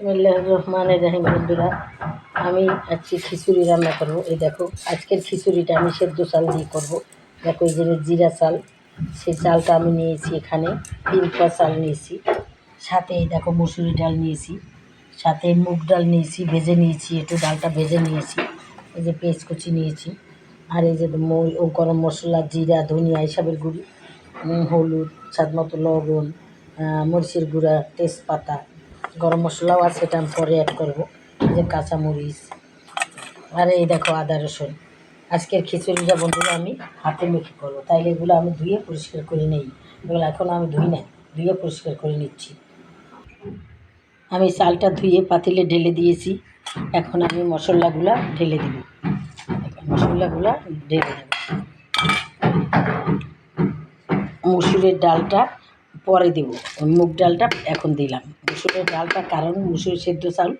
বিসমিল্লাহির রহমানির রহিম। বন্ধুরা, আমি আজকে খিচুড়ি রান্না করব। এই দেখো, আজকের খিচুড়িটা আমি সেদ্ধ চাল দিয়ে করব। দেখো, এই যে জিরা চাল, সেই চালটা আমি নিয়েছি। এখানে 3 পোয়া চাল নিয়েছি। সাথে এই দেখো মসুরি ডাল নিয়েছি, সাথে মুগ ডাল নিয়েছি, ভেজে নিয়েছি, একটু ডালটা ভেজে নিয়েছি। এই যে পেঁয়াজ কুচি নিয়েছি, আর এই যে গরম মশলা, জিরা, ধনিয়া, এসবের গুঁড়ি, হলুদ, স্বাদ মতো লবণ, মরিচের গুঁড়া, তেজপাতা, গরম মশলাও আছে, সেটা আমি পরে অ্যাড করবো। এই যে কাঁচামরিচ, আর এই দেখো আদা রসুন। আজকের খিচুড়িটা বন্ধুরা আমি হাতে মেখে করবো, তাইলে এগুলো আমি ধুয়ে পরিষ্কার করে নেই। এগুলো এখন আমি ধুই না, ধুয়ে পরিষ্কার করে নিচ্ছি। আমি চালটা ধুয়ে পাতিলে ঢেলে দিয়েছি। এখন আমি মশলাগুলো ঢেলে দেব। মশলাগুলো ঢেলে দেব। মুসুরের ডালটা পরে দেব, মুগ ডালটা এখন দিলাম। মুসুরের ডালটা, কারণ মুসুর সেদ্ধ চাল,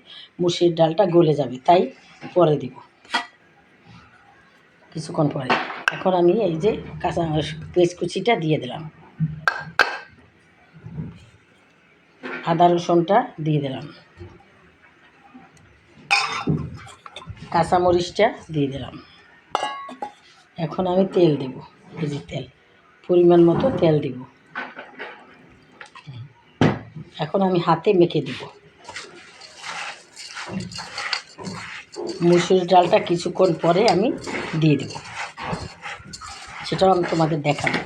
মুসুরের ডালটা গলে যাবে, তাই পরে দেব কিছুক্ষণ পরে। এখন আমি এই যে কাঁচা পেঁয়াজ কুচিটা দিয়ে দিলাম, আদা রসুনটা দিয়ে দিলাম, কাঁচামরিচটা দিয়ে দিলাম। এখন আমি তেল দেব, এই যে তেল, পরিমাণ মতো তেল দেব। এখন আমি হাতে মেখে দেব। মুসুরির ডালটা কিছুক্ষণ পরে আমি দিয়ে দেব, সেটাও আমি তোমাদের দেখাবো।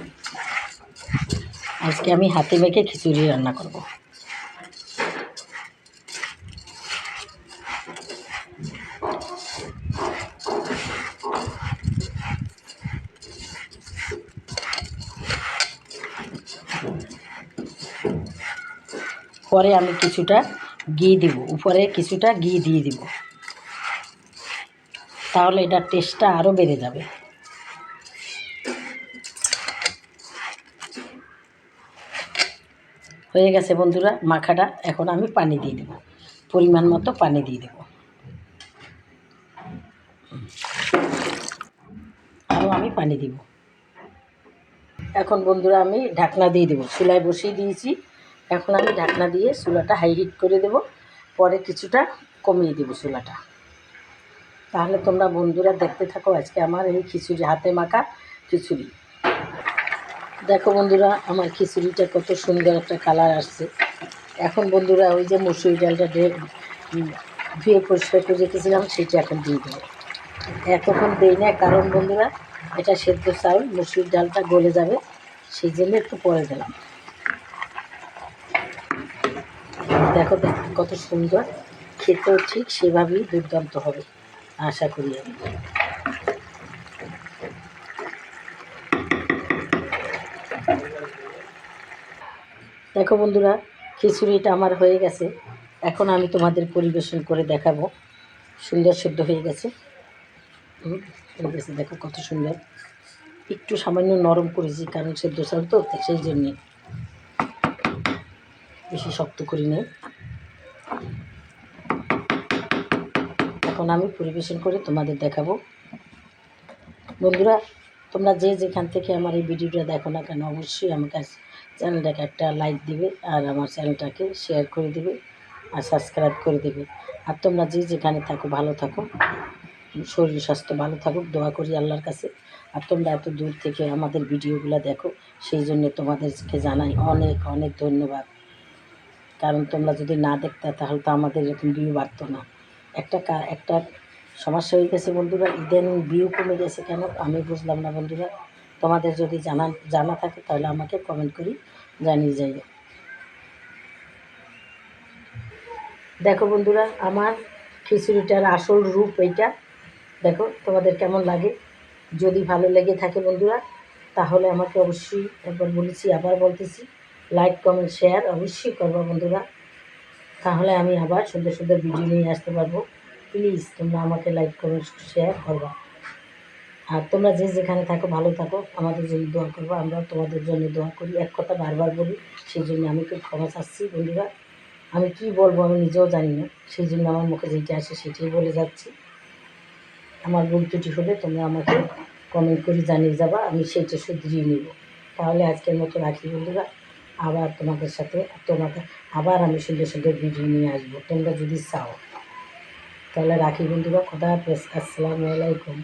আজকে আমি হাতে মেখে খিচুড়ি রান্না করব। পরে আমি কিছুটা ঘি দেব, উপরে কিছুটা ঘি দিয়ে দেব, তাহলে এটার টেস্টটা আরও বেড়ে যাবে। হয়ে গেছে বন্ধুরা মাখাটা। এখন আমি পানি দিয়ে দেব, পরিমাণ মতো পানি দিয়ে দেব। আরও আমি পানি দিব। এখন বন্ধুরা আমি ঢাকনা দিয়ে দেবো, চুলায় বসিয়ে দিয়েছি। এখন আমি ঢাকনা দিয়ে চুলাটা হাই হিট করে দেব, পরে কিছুটা কমিয়ে দেবো চুলাটা। তাহলে তোমরা বন্ধুরা দেখতে থাকো আজকে আমার এই খিচুড়ি, হাতে মাখা খিচুড়ি। দেখো বন্ধুরা, আমার খিচুড়িটা কত সুন্দর একটা কালার আসছে। এখন বন্ধুরা ওই যে মসুরি ডালটা ধুয়ে পরিষ্কার করে রেখেছিলাম, সেটা এখন দিয়ে দেবো। এতক্ষণ দিই না, কারণ বন্ধুরা এটা সেদ্ধ চাউল, মসুর ডালটা গলে যাবে, সেই জন্য একটু পরে দিলাম। দেখো দেখো কত সুন্দর, খেতেও ঠিক সেভাবেই দুর্দান্ত হবে আশা করি আমি। দেখো বন্ধুরা, খিচুড়িটা আমার হয়ে গেছে। এখন আমি তোমাদের পরিবেশন করে দেখাবো। সুন্দর সেদ্ধ হয়ে গেছে, হয়ে গেছে। দেখো কত সুন্দর, একটু সামান্য নরম করেছি, কারণ সেদ্ধ চাল তো, সেই জন্যে বেশি শক্ত করি নাই। এখন আমি পরিবেশন করে তোমাদের দেখাবো। বন্ধুরা, তোমরা যে যেখান থেকে আমার এই ভিডিওটা দেখো না কেন, অবশ্যই আমাকে চ্যানেলটাকে একটা লাইক দিবে, আর আমার চ্যানেলটাকে শেয়ার করে দেবে, আর সাবস্ক্রাইব করে দেবে। আর তোমরা যে যেখানে থাকো ভালো থাকো, শরীর স্বাস্থ্য ভালো থাকুক দোয়া করি আল্লাহর কাছে। আর তোমরা এত দূর থেকে আমাদের ভিডিওগুলো দেখো, সেই জন্য তোমাদেরকে জানাই অনেক অনেক ধন্যবাদ। কারণ তোমরা যদি না দেখতে তাহলে তো আমাদের এরকম ভিউ বাড়তো না। একটা সমস্যা হয়ে গেছে বন্ধুরা, ইদানিং ভিউ কমে গেছে কেন আমি বুঝলাম না বন্ধুরা। তোমাদের যদি জানা থাকে তাহলে আমাকে কমেন্ট করি জানিয়ে যাইও। দেখো বন্ধুরা, আমার খিচুড়িটার আসল রূপ এইটা। দেখো তোমাদের কেমন লাগে। যদি ভালো লেগে থাকে বন্ধুরা, তাহলে আমাকে অবশ্যই, একবার বলেছি আবার বলতেছি, লাইক কমেন্ট শেয়ার অবশ্যই করবো বন্ধুরা। তাহলে আমি আবার সুন্দর সুন্দর ভিডিও নিয়ে আসতে পারবো। প্লিজ তোমরা আমাকে লাইক কমেন্ট শেয়ার করবা। আর তোমরা যে যেখানে থাকো ভালো থাকো, আমাদের জন্য দোয়া করবো, আমরাও তোমাদের জন্য দোয়া করি। এক কথা বারবার বলি, সেই জন্য আমি খুব ক্ষমা চাচ্ছি বন্ধুরা। আমি কি বলবো আমি নিজেও জানি না, সেই জন্য আমার মুখে যেটা আসে সেটাই বলে যাচ্ছি। আমার ভুল ত্রুটি হলে তোমরা আমাকে কমেন্ট করে জানিয়ে যাবা, আমি সেইটা শুধরিয়ে নেব। তাহলে আজকের মতো রাখি বন্ধুরা, আবার তোমাদের সাথে আবার আমি সুন্দর সুন্দর ভিডিও নিয়ে আসবো, তোমরা যদি চাও। তাহলে রাখি বন্ধুরা, খোদা হাফেজ, আসসালামু আলাইকুম।